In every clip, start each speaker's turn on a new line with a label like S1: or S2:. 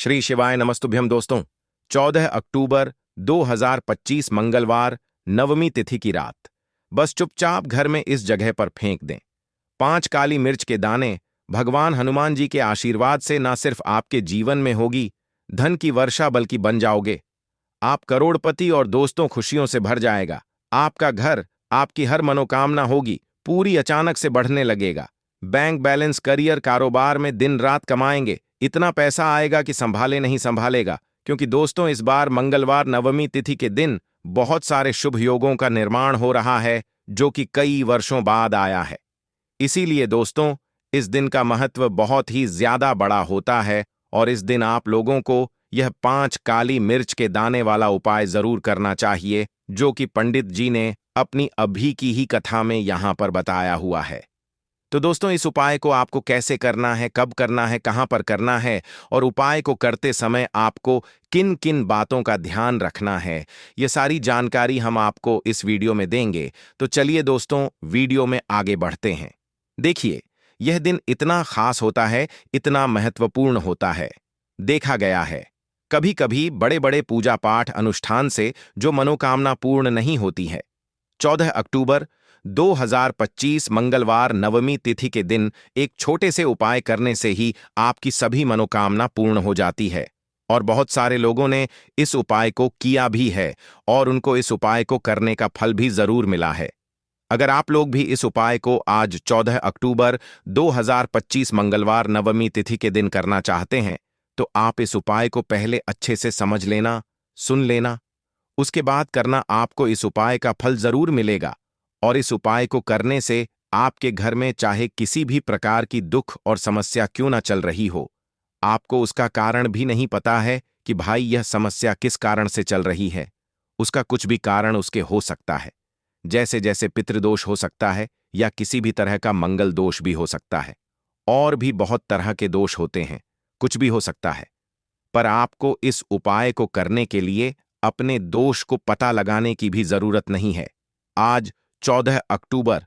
S1: श्री शिवाय नमस्तुभ्यम दोस्तों। 14 अक्टूबर 2025 मंगलवार, नवमी तिथि की रात। बस चुपचाप घर में इस जगह पर फेंक दें 5 काली मिर्च के दाने। भगवान हनुमान जी के आशीर्वाद से न सिर्फ आपके जीवन में होगी धन की वर्षा, बल्कि बन जाओगे आप करोड़पति और दोस्तों खुशियों से भर जाएगा। आपका घर, आपकी हर मनोकामना होगी पूरी, अचानक से बढ़ने लगेगा। बैंक बैलेंस, करियर, कारोबार में दिन रात कमाएंगे, इतना पैसा आएगा कि संभाले नहीं संभालेगा। क्योंकि दोस्तों, इस बार मंगलवार नवमी तिथि के दिन बहुत सारे शुभ योगों का निर्माण हो रहा है, जो कि कई वर्षों बाद आया है। इसीलिए दोस्तों, इस दिन का महत्व बहुत ही ज्यादा बड़ा होता है और इस दिन आप लोगों को यह 5 काली मिर्च के दाने वाला उपाय जरूर करना चाहिए, जो कि पंडित जी ने अपनी अभी की ही कथा में यहां पर बताया हुआ है। तो दोस्तों, इस उपाय को आपको कैसे करना है, कब करना है, कहां पर करना है और उपाय को करते समय आपको किन किन बातों का ध्यान रखना है, ये सारी जानकारी हम आपको इस वीडियो में देंगे। तो चलिए दोस्तों, वीडियो में आगे बढ़ते हैं। देखिए, यह दिन इतना खास होता है, इतना महत्वपूर्ण होता है। देखा गया है कभी कभी बड़े बड़े पूजा पाठ अनुष्ठान से जो मनोकामना पूर्ण नहीं होती है। 14 अक्टूबर 2025 मंगलवार नवमी तिथि के दिन एक छोटे से उपाय करने से ही आपकी सभी मनोकामना पूर्ण हो जाती है। और बहुत सारे लोगों ने इस उपाय को किया भी है और उनको इस उपाय को करने का फल भी जरूर मिला है। अगर आप लोग भी इस उपाय को आज 14 अक्टूबर 2025 मंगलवार नवमी तिथि के दिन करना चाहते हैं, तो आप इस उपाय को पहले अच्छे से समझ लेना, सुन लेना, उसके बाद करना। आपको इस उपाय का फल जरूर मिलेगा और इस उपाय को करने से आपके घर में चाहे किसी भी प्रकार की दुख और समस्या क्यों ना चल रही हो, आपको उसका कारण भी नहीं पता है कि भाई यह समस्या किस कारण से चल रही है, उसका कुछ भी कारण उसके हो सकता है। जैसे जैसे पितृदोष हो सकता है या किसी भी तरह का मंगल दोष भी हो सकता है, और भी बहुत तरह के दोष होते हैं, कुछ भी हो सकता है। पर आपको इस उपाय को करने के लिए अपने दोष को पता लगाने की भी जरूरत नहीं है। आज 14 अक्टूबर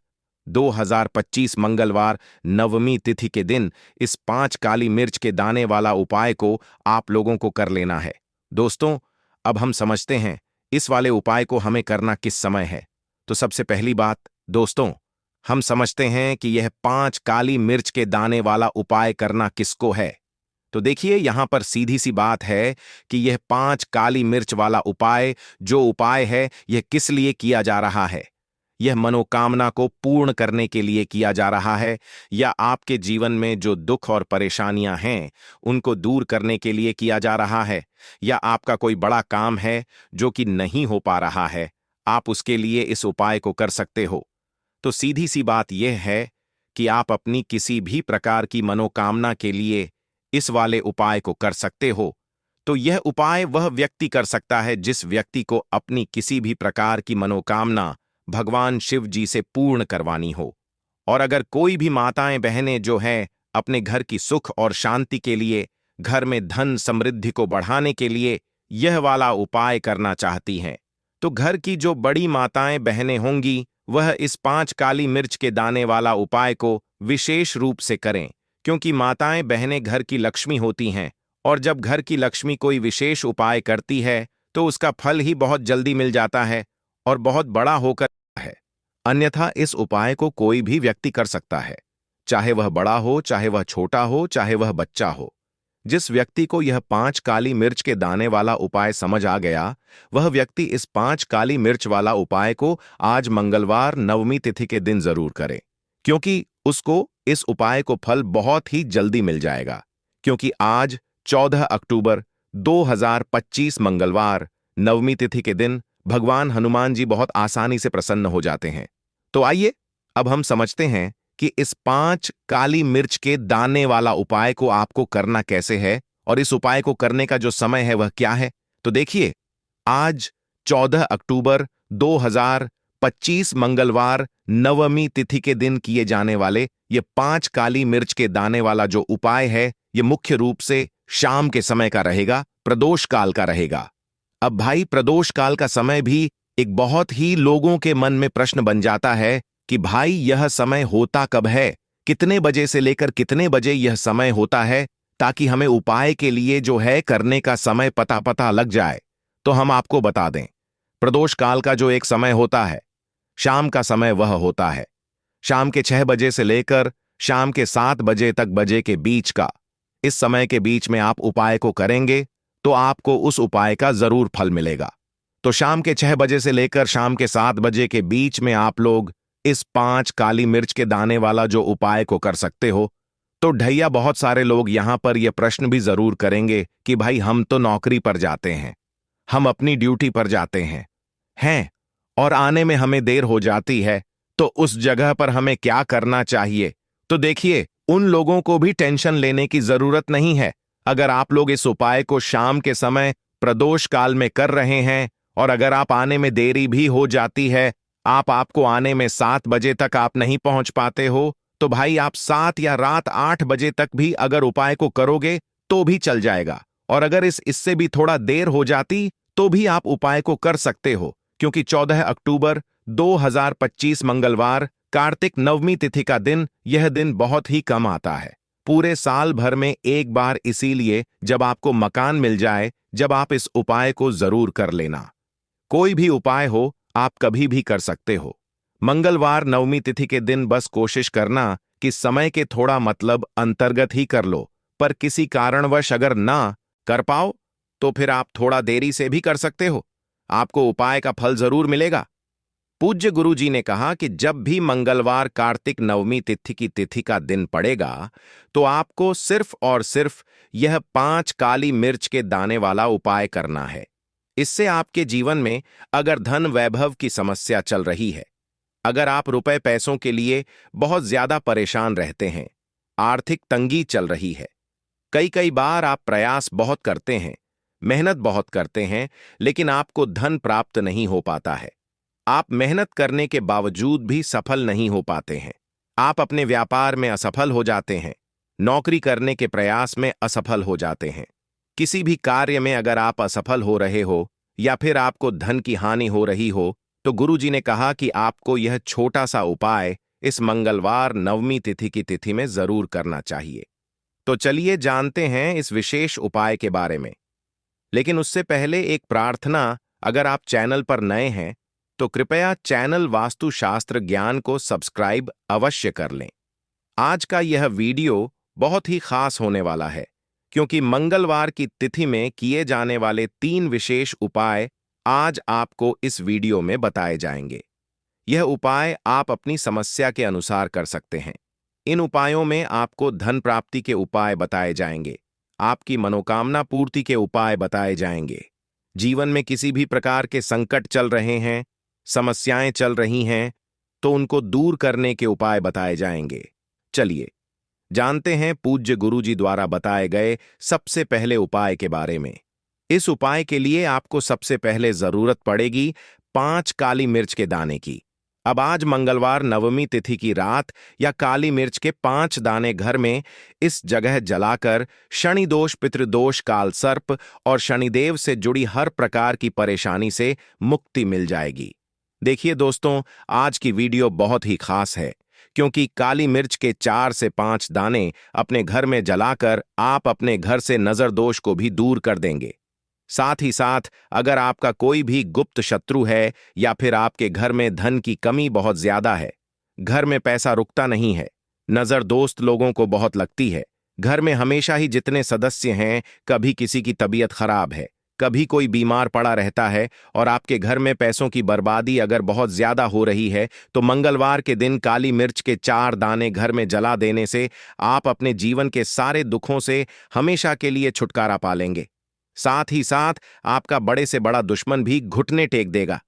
S1: 2025 मंगलवार नवमी तिथि के दिन इस 5 काली मिर्च के दाने वाला उपाय को आप लोगों को कर लेना है। दोस्तों, अब हम समझते हैं इस वाले उपाय को हमें करना किस समय है। तो सबसे पहली बात दोस्तों, हम समझते हैं कि यह 5 काली मिर्च के दाने वाला उपाय करना किसको है। तो देखिए, यहां पर सीधी सी बात है कि यह 5 काली मिर्च वाला उपाय जो उपाय है, यह किस लिए किया जा रहा है। यह मनोकामना को पूर्ण करने के लिए किया जा रहा है, या आपके जीवन में जो दुख और परेशानियां हैं उनको दूर करने के लिए किया जा रहा है, या आपका कोई बड़ा काम है जो कि नहीं हो पा रहा है, आप उसके लिए इस उपाय को कर सकते हो। तो सीधी सी बात यह है कि आप अपनी किसी भी प्रकार की मनोकामना के लिए इस वाले उपाय को कर सकते हो। तो यह उपाय वह व्यक्ति कर सकता है जिस व्यक्ति को अपनी किसी भी प्रकार की मनोकामना भगवान शिव जी से पूर्ण करवानी हो। और अगर कोई भी माताएं बहनें जो हैं अपने घर की सुख और शांति के लिए, घर में धन समृद्धि को बढ़ाने के लिए यह वाला उपाय करना चाहती हैं, तो घर की जो बड़ी माताएं बहनें होंगी वह इस 5 काली मिर्च के दाने वाला उपाय को विशेष रूप से करें। क्योंकि माताएं बहनें घर की लक्ष्मी होती हैं, और जब घर की लक्ष्मी कोई विशेष उपाय करती है तो उसका फल ही बहुत जल्दी मिल जाता है और बहुत बड़ा होकर है। अन्यथा इस उपाय को कोई भी व्यक्ति कर सकता है, चाहे वह बड़ा हो, चाहे वह छोटा हो, चाहे वह बच्चा हो। जिस व्यक्ति को यह 5 काली मिर्च के दाने वाला उपाय समझ आ गया, वह व्यक्ति इस 5 काली मिर्च वाला उपाय को आज मंगलवार नवमी तिथि के दिन जरूर करे, क्योंकि उसको इस उपाय को फल बहुत ही जल्दी मिल जाएगा। क्योंकि आज 14 अक्टूबर 2025 मंगलवार नवमी तिथि के दिन भगवान हनुमान जी बहुत आसानी से प्रसन्न हो जाते हैं। तो आइए अब हम समझते हैं कि इस 5 काली मिर्च के दाने वाला उपाय को आपको करना कैसे है और इस उपाय को करने का जो समय है वह क्या है। तो देखिए, आज 14 अक्टूबर 2025 मंगलवार नवमी तिथि के दिन किए जाने वाले ये 5 काली मिर्च के दाने वाला जो उपाय है, ये मुख्य रूप से शाम के समय का रहेगा, प्रदोष काल का रहेगा। अब भाई, प्रदोष काल का समय भी एक बहुत ही लोगों के मन में प्रश्न बन जाता है कि भाई यह समय होता कब है, कितने बजे से लेकर कितने बजे यह समय होता है। ताकि हमें उपाय के लिए जो है करने का समय पता लग जाए। तो हम आपको बता दें, प्रदोष काल का जो एक समय होता है, शाम का समय वह होता है शाम के 6 बजे से लेकर शाम के 7 बजे तक बजे के बीच का। इस समय के बीच में आप उपाय को करेंगे तो आपको उस उपाय का जरूर फल मिलेगा। तो शाम के 6 बजे से लेकर शाम के 7 बजे के बीच में आप लोग इस 5 काली मिर्च के दाने वाला जो उपाय को कर सकते हो। तो ढैया बहुत सारे लोग यहां पर यह प्रश्न भी जरूर करेंगे कि भाई हम तो नौकरी पर जाते हैं, हम अपनी ड्यूटी पर जाते हैं और आने में हमें देर हो जाती है, तो उस जगह पर हमें क्या करना चाहिए? तो देखिए, उन लोगों को भी टेंशन लेने की जरूरत नहीं है। अगर आप लोग इस उपाय को शाम के समय प्रदोष काल में कर रहे हैं और अगर आप आने में देरी भी हो जाती है, आपको आने में 7 बजे तक आप नहीं पहुंच पाते हो, तो भाई आप 7 या रात 8 बजे तक भी अगर उपाय को करोगे तो भी चल जाएगा। और अगर इससे भी थोड़ा देर हो जाती तो भी आप उपाय को कर सकते हो, क्योंकि 14 अक्टूबर 2025 मंगलवार कार्तिक नवमी तिथि का दिन, यह दिन बहुत ही कम आता है, पूरे साल भर में एक बार। इसीलिए जब आपको मकान मिल जाए, जब आप इस उपाय को जरूर कर लेना। कोई भी उपाय हो आप कभी भी कर सकते हो। मंगलवार नवमी तिथि के दिन बस कोशिश करना कि समय के थोड़ा मतलब अंतर्गत ही कर लो, पर किसी कारणवश अगर ना कर पाओ तो फिर आप थोड़ा देरी से भी कर सकते हो, आपको उपाय का फल जरूर मिलेगा। पूज्य गुरु जी ने कहा कि जब भी मंगलवार कार्तिक नवमी तिथि की तिथि का दिन पड़ेगा तो आपको सिर्फ और सिर्फ यह 5 काली मिर्च के दाने वाला उपाय करना है। इससे आपके जीवन में अगर धन वैभव की समस्या चल रही है, अगर आप रुपए पैसों के लिए बहुत ज्यादा परेशान रहते हैं, आर्थिक तंगी चल रही है, कई बार आप प्रयास बहुत करते हैं, मेहनत बहुत करते हैं, लेकिन आपको धन प्राप्त नहीं हो पाता है, आप मेहनत करने के बावजूद भी सफल नहीं हो पाते हैं, आप अपने व्यापार में असफल हो जाते हैं, नौकरी करने के प्रयास में असफल हो जाते हैं, किसी भी कार्य में अगर आप असफल हो रहे हो या फिर आपको धन की हानि हो रही हो, तो गुरु जी ने कहा कि आपको यह छोटा सा उपाय इस मंगलवार नवमी तिथि की तिथि में जरूर करना चाहिए। तो चलिए जानते हैं इस विशेष उपाय के बारे में। लेकिन उससे पहले एक प्रार्थना, अगर आप चैनल पर नए हैं तो कृपया चैनल वास्तुशास्त्र ज्ञान को सब्सक्राइब अवश्य कर लें। आज का यह वीडियो बहुत ही खास होने वाला है, क्योंकि मंगलवार की तिथि में किए जाने वाले 3 विशेष उपाय आज आपको इस वीडियो में बताए जाएंगे। यह उपाय आप अपनी समस्या के अनुसार कर सकते हैं। इन उपायों में आपको धन प्राप्ति के उपाय बताए जाएंगे, आपकी मनोकामना पूर्ति के उपाय बताए जाएंगे, जीवन में किसी भी प्रकार के संकट चल रहे हैं, समस्याएं चल रही हैं, तो उनको दूर करने के उपाय बताए जाएंगे। चलिए जानते हैं पूज्य गुरु जी द्वारा बताए गए सबसे पहले उपाय के बारे में। इस उपाय के लिए आपको सबसे पहले जरूरत पड़ेगी 5 काली मिर्च के दाने की। अब आज मंगलवार नवमी तिथि की रात या काली मिर्च के 5 दाने घर में इस जगह जलाकर शनि दोष, पितृदोष, काल सर्प और शनिदेव से जुड़ी हर प्रकार की परेशानी से मुक्ति मिल जाएगी। देखिए दोस्तों, आज की वीडियो बहुत ही खास है, क्योंकि काली मिर्च के 4 से 5 दाने अपने घर में जलाकर आप अपने घर से नजर दोष को भी दूर कर देंगे। साथ ही साथ अगर आपका कोई भी गुप्त शत्रु है या फिर आपके घर में धन की कमी बहुत ज्यादा है, घर में पैसा रुकता नहीं है, नजर दोस्त लोगों को बहुत लगती है, घर में हमेशा ही जितने सदस्य हैं, कभी किसी की तबीयत खराब है, कभी कोई बीमार पड़ा रहता है और आपके घर में पैसों की बर्बादी अगर बहुत ज्यादा हो रही है, तो मंगलवार के दिन काली मिर्च के 4 दाने घर में जला देने से आप अपने जीवन के सारे दुखों से हमेशा के लिए छुटकारा पा लेंगे। साथ ही साथ आपका बड़े से बड़ा दुश्मन भी घुटने टेक देगा,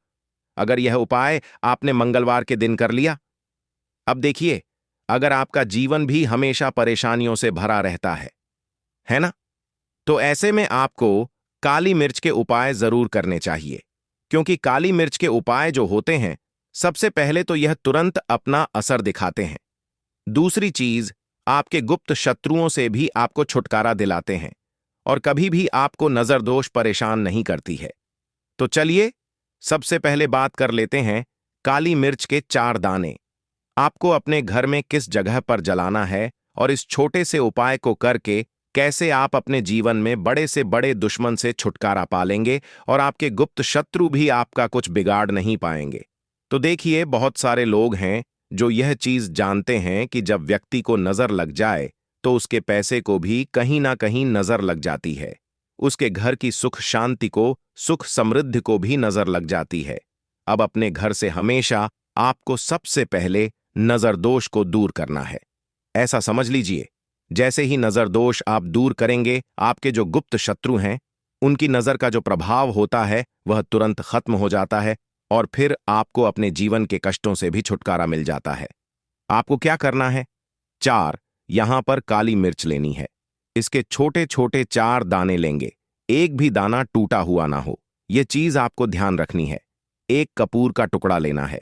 S1: अगर यह उपाय आपने मंगलवार के दिन कर लिया। अब देखिए, अगर आपका जीवन भी हमेशा परेशानियों से भरा रहता है ना, तो ऐसे में आपको काली मिर्च के उपाय जरूर करने चाहिए, क्योंकि काली मिर्च के उपाय जो होते हैं, सबसे पहले तो यह तुरंत अपना असर दिखाते हैं। दूसरी चीज, आपके गुप्त शत्रुओं से भी आपको छुटकारा दिलाते हैं और कभी भी आपको नजर दोष परेशान नहीं करती है। तो चलिए सबसे पहले बात कर लेते हैं काली मिर्च के 4 दाने आपको अपने घर में किस जगह पर जलाना है और इस छोटे से उपाय को करके कैसे आप अपने जीवन में बड़े से बड़े दुश्मन से छुटकारा पालेंगे और आपके गुप्त शत्रु भी आपका कुछ बिगाड़ नहीं पाएंगे। तो देखिए, बहुत सारे लोग हैं जो यह चीज जानते हैं कि जब व्यक्ति को नजर लग जाए तो उसके पैसे को भी कहीं ना कहीं नजर लग जाती है। उसके घर की सुख शांति को, सुख समृद्धि को भी नजर लग जाती है। अब अपने घर से हमेशा आपको सबसे पहले नजर दोष को दूर करना है। ऐसा समझ लीजिए, जैसे ही नजर दोष आप दूर करेंगे, आपके जो गुप्त शत्रु हैं उनकी नजर का जो प्रभाव होता है वह तुरंत खत्म हो जाता है और फिर आपको अपने जीवन के कष्टों से भी छुटकारा मिल जाता है। आपको क्या करना है? 4 यहां पर काली मिर्च लेनी है। इसके छोटे छोटे 4 दाने लेंगे, एक भी दाना टूटा हुआ ना हो, यह चीज आपको ध्यान रखनी है। एक कपूर का टुकड़ा लेना है।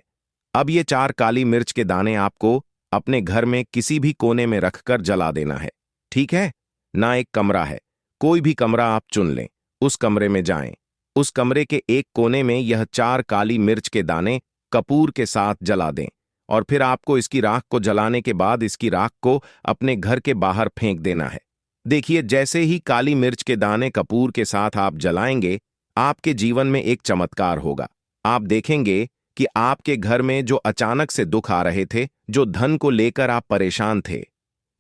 S1: अब ये 4 काली मिर्च के दाने आपको अपने घर में किसी भी कोने में रखकर जला देना है, ठीक है ना? एक कमरा है, कोई भी कमरा आप चुन लें, उस कमरे में जाएं। उस कमरे के एक कोने में यह 4 काली मिर्च के दाने कपूर के साथ जला दें और फिर आपको इसकी राख को जलाने के बाद इसकी राख को अपने घर के बाहर फेंक देना है। देखिए, जैसे ही काली मिर्च के दाने कपूर के साथ आप जलाएंगे, आपके जीवन में एक चमत्कार होगा। आप देखेंगे कि आपके घर में जो अचानक से दुख आ रहे थे, जो धन को लेकर आप परेशान थे,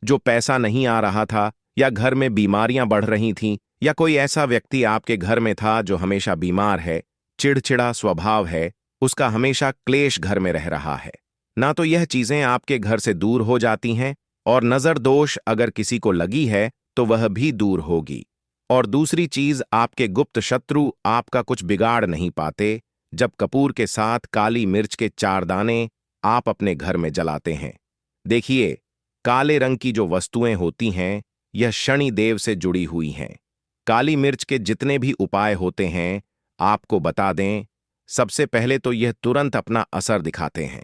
S1: जो पैसा नहीं आ रहा था, या घर में बीमारियां बढ़ रही थीं, या कोई ऐसा व्यक्ति आपके घर में था जो हमेशा बीमार है, चिड़चिड़ा स्वभाव है, उसका हमेशा क्लेश घर में रह रहा है ना, तो यह चीजें आपके घर से दूर हो जाती हैं। और नजर दोष अगर किसी को लगी है तो वह भी दूर होगी। और दूसरी चीज, आपके गुप्त शत्रु आपका कुछ बिगाड़ नहीं पाते जब कपूर के साथ काली मिर्च के 4 दाने आप अपने घर में जलाते हैं। देखिए, काले रंग की जो वस्तुएं होती हैं यह शनि देव से जुड़ी हुई हैं। काली मिर्च के जितने भी उपाय होते हैं आपको बता दें, सबसे पहले तो यह तुरंत अपना असर दिखाते हैं,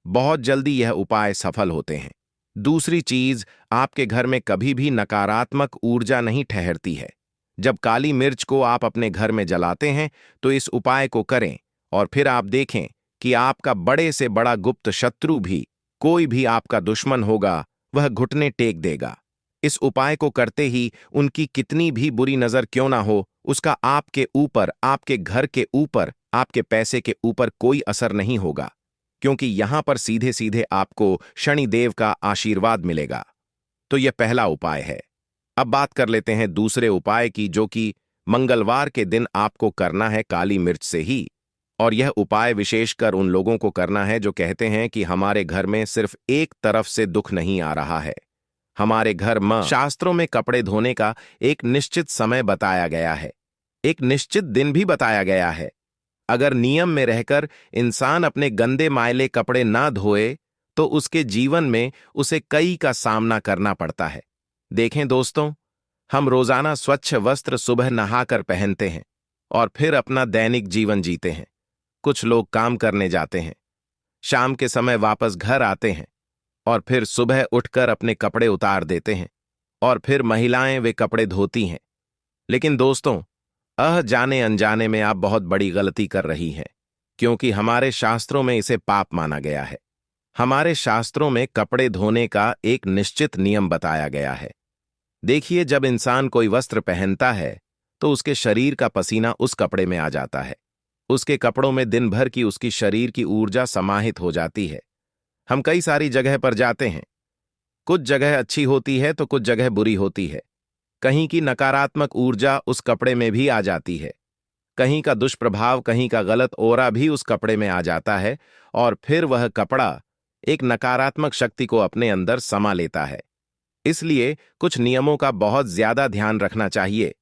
S1: बहुत जल्दी यह उपाय सफल होते हैं। दूसरी चीज, आपके घर में कभी भी नकारात्मक ऊर्जा नहीं ठहरती है। जब काली मिर्च को आप अपने घर में जलाते हैं तो इस उपाय को करें और फिर आप देखें कि आपका बड़े से बड़ा गुप्त शत्रु भी, कोई भी आपका दुश्मन होगा, वह घुटने टेक देगा। इस उपाय को करते ही उनकी कितनी भी बुरी नजर क्यों ना हो, उसका आपके ऊपर, आपके घर के ऊपर, आपके पैसे के ऊपर कोई असर नहीं होगा, क्योंकि यहां पर सीधे सीधे आपको शनि देव का आशीर्वाद मिलेगा। तो यह पहला उपाय है। अब बात कर लेते हैं दूसरे उपाय की, जो कि मंगलवार के दिन आपको करना है काली मिर्च से ही। और यह उपाय विशेषकर उन लोगों को करना है जो कहते हैं कि हमारे घर में सिर्फ एक तरफ से दुख नहीं आ रहा है, हमारे घर में। शास्त्रों में कपड़े धोने का एक निश्चित समय बताया गया है, एक निश्चित दिन भी बताया गया है। अगर नियम में रहकर इंसान अपने गंदे मायले कपड़े ना धोए तो उसके जीवन में उसे कई का सामना करना पड़ता है। देखें दोस्तों, हम रोजाना स्वच्छ वस्त्र सुबह नहाकर पहनते हैं और फिर अपना दैनिक जीवन जीते हैं। कुछ लोग काम करने जाते हैं, शाम के समय वापस घर आते हैं और फिर सुबह उठकर अपने कपड़े उतार देते हैं और फिर महिलाएं वे कपड़े धोती हैं। लेकिन दोस्तों, जाने अनजाने में आप बहुत बड़ी गलती कर रही हैं, क्योंकि हमारे शास्त्रों में इसे पाप माना गया है। हमारे शास्त्रों में कपड़े धोने का एक निश्चित नियम बताया गया है। देखिए, जब इंसान कोई वस्त्र पहनता है तो उसके शरीर का पसीना उस कपड़े में आ जाता है। उसके कपड़ों में दिन भर की उसकी शरीर की ऊर्जा समाहित हो जाती है। हम कई सारी जगह पर जाते हैं, कुछ जगह अच्छी होती है तो कुछ जगह बुरी होती है। कहीं की नकारात्मक ऊर्जा उस कपड़े में भी आ जाती है, कहीं का दुष्प्रभाव, कहीं का गलत ओरा भी उस कपड़े में आ जाता है और फिर वह कपड़ा एक नकारात्मक शक्ति को अपने अंदर समा लेता है। इसलिए कुछ नियमों का बहुत ज्यादा ध्यान रखना चाहिए।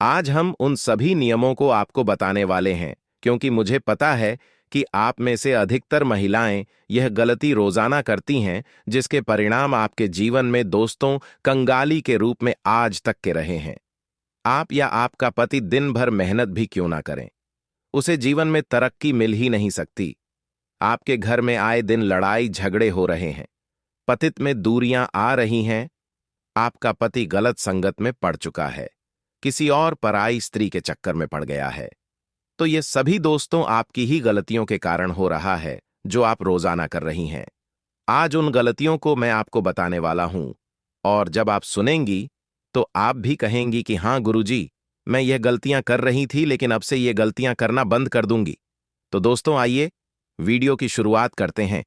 S1: आज हम उन सभी नियमों को आपको बताने वाले हैं, क्योंकि मुझे पता है कि आप में से अधिकतर महिलाएं यह गलती रोजाना करती हैं, जिसके परिणाम आपके जीवन में दोस्तों कंगाली के रूप में आज तक के रहे हैं। आप या आपका पति दिन भर मेहनत भी क्यों ना करें, उसे जीवन में तरक्की मिल ही नहीं सकती। आपके घर में आए दिन लड़ाई झगड़े हो रहे हैं, पतित में दूरियां आ रही हैं, आपका पति गलत संगत में पड़ चुका है, किसी और पराई स्त्री के चक्कर में पड़ गया है, तो ये सभी दोस्तों आपकी ही गलतियों के कारण हो रहा है जो आप रोजाना कर रही हैं। आज उन गलतियों को मैं आपको बताने वाला हूं और जब आप सुनेंगी तो आप भी कहेंगी कि हाँ गुरुजी, मैं यह गलतियां कर रही थी लेकिन अब से ये गलतियां करना बंद कर दूंगी। तो दोस्तों आइए वीडियो की शुरुआत करते हैं,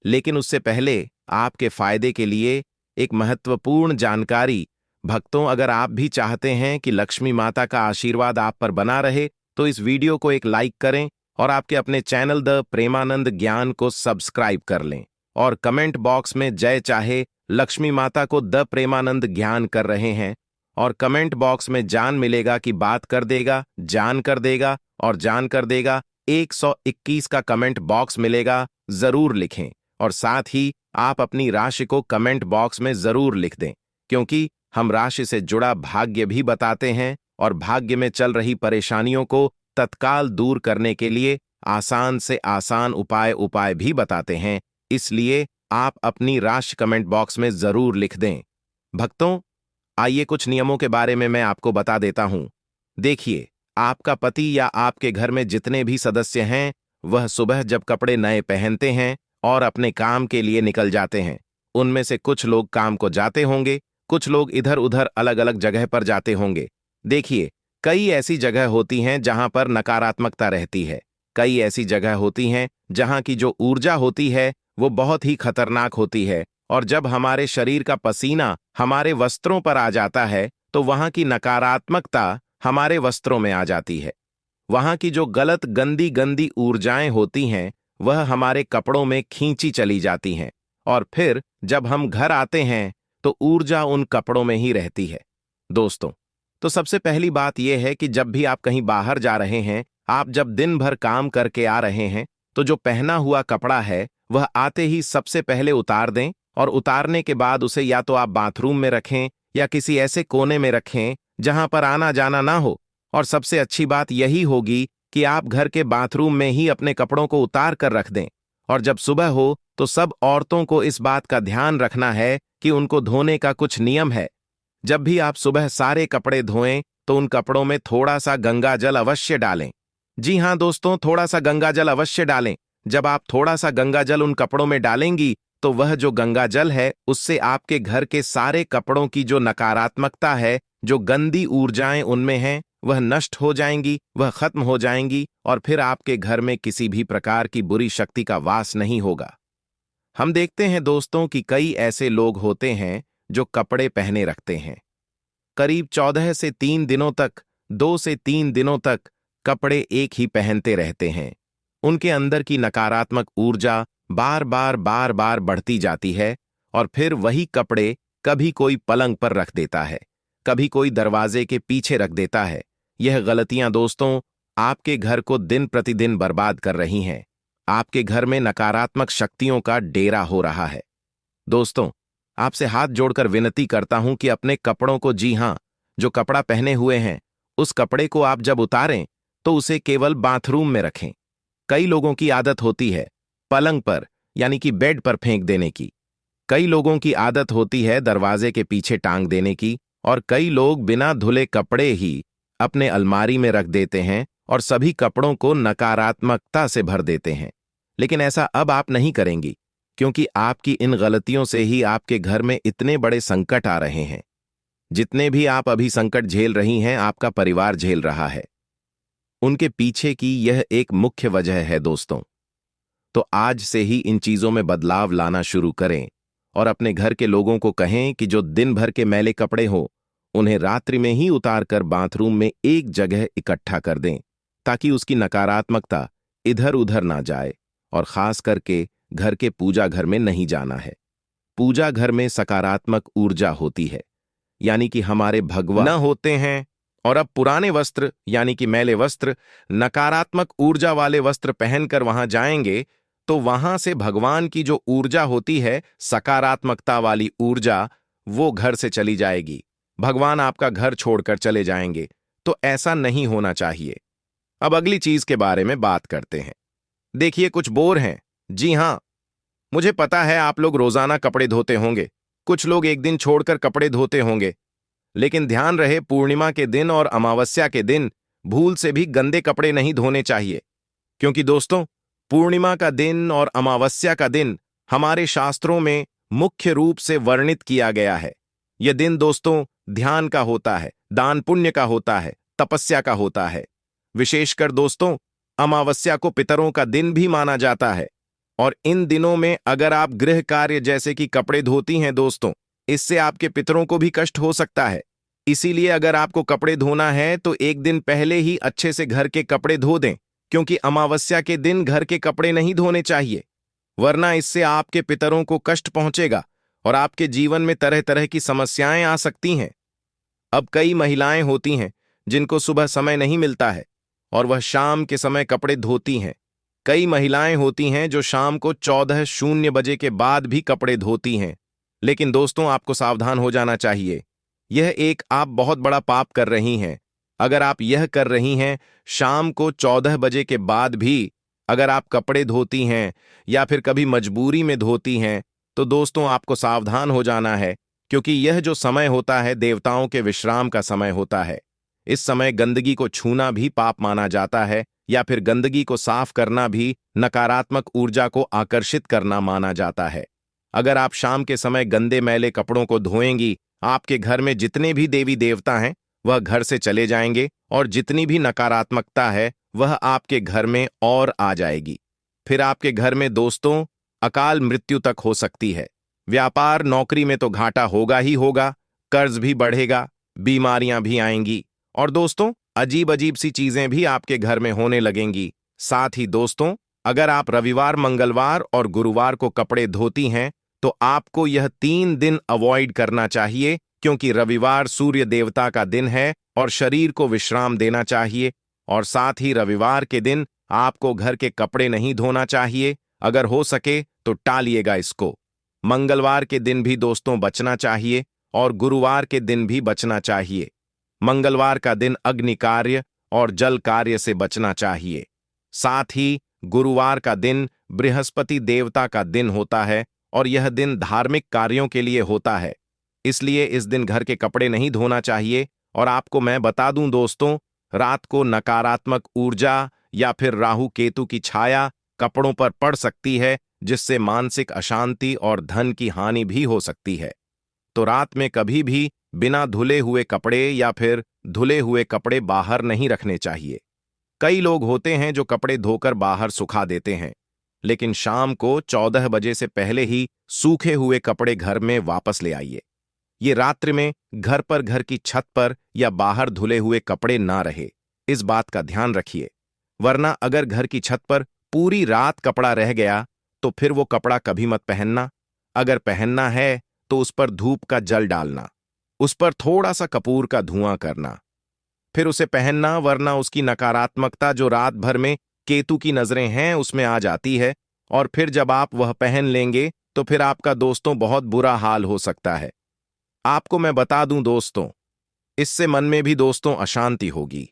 S1: लेकिन उससे पहले आपके फायदे के लिए एक महत्वपूर्ण जानकारी। भक्तों, अगर आप भी चाहते हैं कि लक्ष्मी माता का आशीर्वाद आप पर बना रहे तो इस वीडियो को एक लाइक करें और आपके अपने चैनल द प्रेमानंद ज्ञान को सब्सक्राइब कर लें और कमेंट बॉक्स में जय चाहे लक्ष्मी माता को द प्रेमानंद ज्ञान कर रहे हैं और कमेंट बॉक्स में जान मिलेगा कि बात कर देगा, जान कर देगा और जान कर देगा 121 का कमेंट बॉक्स मिलेगा, जरूर लिखें। और साथ ही आप अपनी राशि को कमेंट बॉक्स में जरूर लिख दें, क्योंकि हम राशि से जुड़ा भाग्य भी बताते हैं और भाग्य में चल रही परेशानियों को तत्काल दूर करने के लिए आसान से आसान उपाय भी बताते हैं। इसलिए आप अपनी राशि कमेंट बॉक्स में जरूर लिख दें। भक्तों, आइए कुछ नियमों के बारे में मैं आपको बता देता हूं। देखिए, आपका पति या आपके घर में जितने भी सदस्य हैं, वह सुबह जब कपड़े नए पहनते हैं और अपने काम के लिए निकल जाते हैं, उनमें से कुछ लोग काम को जाते होंगे, कुछ लोग इधर उधर अलग अलग जगह पर जाते होंगे। देखिए, कई ऐसी जगह होती हैं जहां पर नकारात्मकता रहती है, कई ऐसी जगह होती हैं जहां की जो ऊर्जा होती है वो बहुत ही खतरनाक होती है, और जब हमारे शरीर का पसीना हमारे वस्त्रों पर आ जाता है तो वहां की नकारात्मकता हमारे वस्त्रों में आ जाती है। वहां की जो गलत गंदी गंदी ऊर्जाएं होती हैं वह हमारे कपड़ों में खींची चली जाती हैं, और फिर जब हम घर आते हैं तो ऊर्जा उन कपड़ों में ही रहती है। दोस्तों, तो सबसे पहली बात यह है कि जब भी आप कहीं बाहर जा रहे हैं, आप जब दिन भर काम करके आ रहे हैं, तो जो पहना हुआ कपड़ा है वह आते ही सबसे पहले उतार दें, और उतारने के बाद उसे या तो आप बाथरूम में रखें या किसी ऐसे कोने में रखें जहां पर आना जाना ना हो। और सबसे अच्छी बात यही होगी कि आप घर के बाथरूम में ही अपने कपड़ों को उतार कर रख दें। और जब सुबह हो तो सब औरतों को इस बात का ध्यान रखना है कि उनको धोने का कुछ नियम है। जब भी आप सुबह सारे कपड़े धोएं तो उन कपड़ों में थोड़ा सा गंगा जल अवश्य डालें। जी हां दोस्तों, थोड़ा सा गंगा जल अवश्य डालें। जब आप थोड़ा सा गंगा जल उन कपड़ों में डालेंगी तो वह जो गंगा जल है उससे आपके घर के सारे कपड़ों की जो नकारात्मकता है, जो गंदी ऊर्जाएं उनमें हैं, वह नष्ट हो जाएंगी, वह खत्म हो जाएंगी, और फिर आपके घर में किसी भी प्रकार की बुरी शक्ति का वास नहीं होगा। हम देखते हैं दोस्तों कि कई ऐसे लोग होते हैं जो कपड़े पहने रखते हैं, करीब 14 से 3 दिनों तक, 2 से 3 दिनों तक कपड़े एक ही पहनते रहते हैं। उनके अंदर की नकारात्मक ऊर्जा बार बार बढ़ती जाती है, और फिर वही कपड़े कभी कोई पलंग पर रख देता है, कभी कोई दरवाजे के पीछे रख देता है। यह गलतियां दोस्तों आपके घर को दिन प्रतिदिन बर्बाद कर रही हैं। आपके घर में नकारात्मक शक्तियों का डेरा हो रहा है। दोस्तों, आपसे हाथ जोड़कर विनती करता हूं कि अपने कपड़ों को, जी हां, जो कपड़ा पहने हुए हैं, उस कपड़े को आप जब उतारें तो उसे केवल बाथरूम में रखें। कई लोगों की आदत होती है पलंग पर, यानी कि बेड पर फेंक देने की। कई लोगों की आदत होती है दरवाजे के पीछे टांग देने की, और कई लोग बिना धुले कपड़े ही अपने अलमारी में रख देते हैं और सभी कपड़ों को नकारात्मकता से भर देते हैं। लेकिन ऐसा अब आप नहीं करेंगी, क्योंकि आपकी इन गलतियों से ही आपके घर में इतने बड़े संकट आ रहे हैं। जितने भी आप अभी संकट झेल रही हैं, आपका परिवार झेल रहा है। उनके पीछे की यह एक मुख्य वजह है दोस्तों। तो आज से ही इन चीजों में बदलाव लाना शुरू करें और अपने घर के लोगों को कहें कि जो दिन भर के मैले कपड़े हो उन्हें रात्रि में ही उतार कर बाथरूम में एक जगह इकट्ठा कर दें, ताकि उसकी नकारात्मकता इधर उधर ना जाए। और खास करके घर के पूजा घर में नहीं जाना है। पूजा घर में सकारात्मक ऊर्जा होती है, यानी कि हमारे भगवान न होते हैं, और अब पुराने वस्त्र यानी कि मैले वस्त्र, नकारात्मक ऊर्जा वाले वस्त्र पहनकर वहां जाएंगे तो वहां से भगवान की जो ऊर्जा होती है, सकारात्मकता वाली ऊर्जा, वो घर से चली जाएगी। भगवान आपका घर छोड़कर चले जाएंगे। तो ऐसा नहीं होना चाहिए। अब अगली चीज के बारे में बात करते हैं। देखिए, कुछ बोर हैं। जी हां, मुझे पता है आप लोग रोजाना कपड़े धोते होंगे, कुछ लोग एक दिन छोड़कर कपड़े धोते होंगे, लेकिन ध्यान रहे पूर्णिमा के दिन और अमावस्या के दिन भूल से भी गंदे कपड़े नहीं धोने चाहिए। क्योंकि दोस्तों, पूर्णिमा का दिन और अमावस्या का दिन हमारे शास्त्रों में मुख्य रूप से वर्णित किया गया है। यह दिन दोस्तों ध्यान का होता है, दान पुण्य का होता है, तपस्या का होता है। विशेषकर दोस्तों, अमावस्या को पितरों का दिन भी माना जाता है। और इन दिनों में अगर आप गृह कार्य जैसे कि कपड़े धोती हैं दोस्तों, इससे आपके पितरों को भी कष्ट हो सकता है। इसीलिए अगर आपको कपड़े धोना है तो एक दिन पहले ही अच्छे से घर के कपड़े धो दें, क्योंकि अमावस्या के दिन घर के कपड़े नहीं धोने चाहिए, वरना इससे आपके पितरों को कष्ट पहुंचेगा और आपके जीवन में तरह तरह की समस्याएं आ सकती हैं। अब कई महिलाएं होती हैं जिनको सुबह समय नहीं मिलता है और वह शाम के समय कपड़े धोती हैं। कई महिलाएं होती हैं जो शाम को 14:00 के बाद भी कपड़े धोती हैं। लेकिन दोस्तों, आपको सावधान हो जाना चाहिए। यह एक आप बहुत बड़ा पाप कर रही हैं। अगर आप यह कर रही हैं, शाम को 14 के बाद भी अगर आप कपड़े धोती हैं या फिर कभी मजबूरी में धोती हैं, तो दोस्तों आपको सावधान हो जाना है, क्योंकि यह जो समय होता है देवताओं के विश्राम का समय होता है। इस समय गंदगी को छूना भी पाप माना जाता है, या फिर गंदगी को साफ करना भी नकारात्मक ऊर्जा को आकर्षित करना माना जाता है। अगर आप शाम के समय गंदे मैले कपड़ों को धोएंगी, आपके घर में जितने भी देवी देवता हैं वह घर से चले जाएंगे और जितनी भी नकारात्मकता है वह आपके घर में और आ जाएगी। फिर आपके घर में दोस्तों अकाल मृत्यु तक हो सकती है। व्यापार नौकरी में तो घाटा होगा ही होगा, कर्ज भी बढ़ेगा, बीमारियां भी आएंगी और दोस्तों अजीब अजीब सी चीजें भी आपके घर में होने लगेंगी। साथ ही दोस्तों, अगर आप रविवार, मंगलवार और गुरुवार को कपड़े धोती हैं तो आपको यह 3 दिन अवॉइड करना चाहिए, क्योंकि रविवार सूर्य देवता का दिन है और शरीर को विश्राम देना चाहिए। और साथ ही रविवार के दिन आपको घर के कपड़े नहीं धोना चाहिए। अगर हो सके तो टालिएगा इसको। मंगलवार के दिन भी दोस्तों बचना चाहिए और गुरुवार के दिन भी बचना चाहिए। मंगलवार का दिन अग्नि कार्य और जल कार्य से बचना चाहिए। साथ ही गुरुवार का दिन बृहस्पति देवता का दिन होता है और यह दिन धार्मिक कार्यों के लिए होता है। इसलिए इस दिन घर के कपड़े नहीं धोना चाहिए। और आपको मैं बता दूं दोस्तों, रात को नकारात्मक ऊर्जा या फिर राहु केतु की छाया कपड़ों पर पड़ सकती है, जिससे मानसिक अशांति और धन की हानि भी हो सकती है। तो रात में कभी भी बिना धुले हुए कपड़े या फिर धुले हुए कपड़े बाहर नहीं रखने चाहिए। कई लोग होते हैं जो कपड़े धोकर बाहर सुखा देते हैं, लेकिन शाम को 14 से पहले ही सूखे हुए कपड़े घर में वापस ले आइए। ये रात्रि में घर पर, घर की छत पर या बाहर धुले हुए कपड़े ना रहे, इस बात का ध्यान रखिए। वरना अगर घर की छत पर पूरी रात कपड़ा रह गया तो फिर वो कपड़ा कभी मत पहनना। अगर पहनना है तो उस पर धूप का जल डालना, उस पर थोड़ा सा कपूर का धुआं करना, फिर उसे पहनना, वरना उसकी नकारात्मकता जो रात भर में केतु की नजरें हैं उसमें आ जाती है। और फिर जब आप वह पहन लेंगे तो फिर आपका दोस्तों बहुत बुरा हाल हो सकता है। आपको मैं बता दूं दोस्तों, इससे मन में भी दोस्तों अशांति होगी,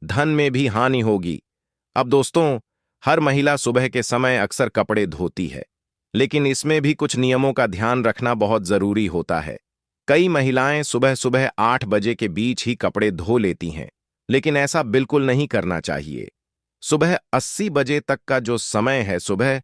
S1: धन में भी हानि होगी। अब दोस्तों, हर महिला सुबह के समय अक्सर कपड़े धोती है, लेकिन इसमें भी कुछ नियमों का ध्यान रखना बहुत जरूरी होता है। कई महिलाएं सुबह सुबह 8 बजे के बीच ही कपड़े धो लेती हैं, लेकिन ऐसा बिल्कुल नहीं करना चाहिए। सुबह 80 बजे तक का जो समय है सुबह,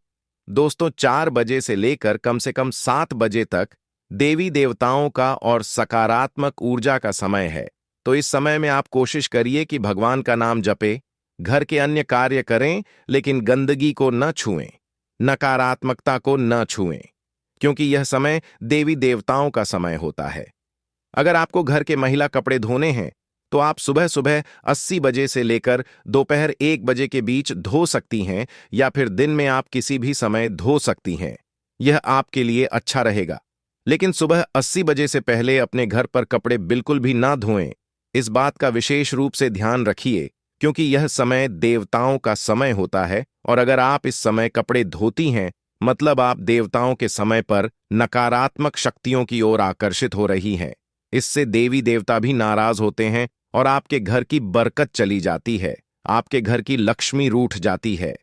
S1: दोस्तों 4 बजे से लेकर कम से कम 7 बजे तक देवी देवताओं का और सकारात्मक ऊर्जा का समय है। तो इस समय में आप कोशिश करिए कि भगवान का नाम जपे, घर के अन्य कार्य करें, लेकिन गंदगी को न छुएं, नकारात्मकता को न छुएं, क्योंकि यह समय देवी देवताओं का समय होता है। अगर आपको घर के महिला कपड़े धोने हैं तो आप सुबह सुबह 80 बजे से लेकर दोपहर 1 बजे के बीच धो सकती हैं, या फिर दिन में आप किसी भी समय धो सकती हैं। यह आपके लिए अच्छा रहेगा। लेकिन सुबह 80 बजे से पहले अपने घर पर कपड़े बिल्कुल भी ना धोएं। इस बात का विशेष रूप से ध्यान रखिए, क्योंकि यह समय देवताओं का समय होता है और अगर आप इस समय कपड़े धोती हैं, मतलब आप देवताओं के समय पर नकारात्मक शक्तियों की ओर आकर्षित हो रही हैं। इससे देवी देवता भी नाराज होते हैं और आपके घर की बरकत चली जाती है, आपके घर की लक्ष्मी रूठ जाती है।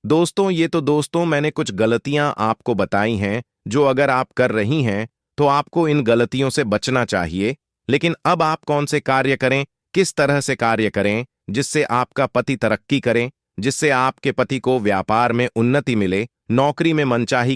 S1: दोस्तों, ये तो दोस्तों मैंने कुछ गलतियां आपको बताई हैं जो अगर आप कर रही हैं तो आपको इन गलतियों से बचना चाहिए। लेकिन अब आप कौन से कार्य करें, किस तरह से कार्य करें जिससे आपका पति तरक्की करें, जिससे आपके पति को व्यापार में उन्नति मिले, नौकरी में मनचाही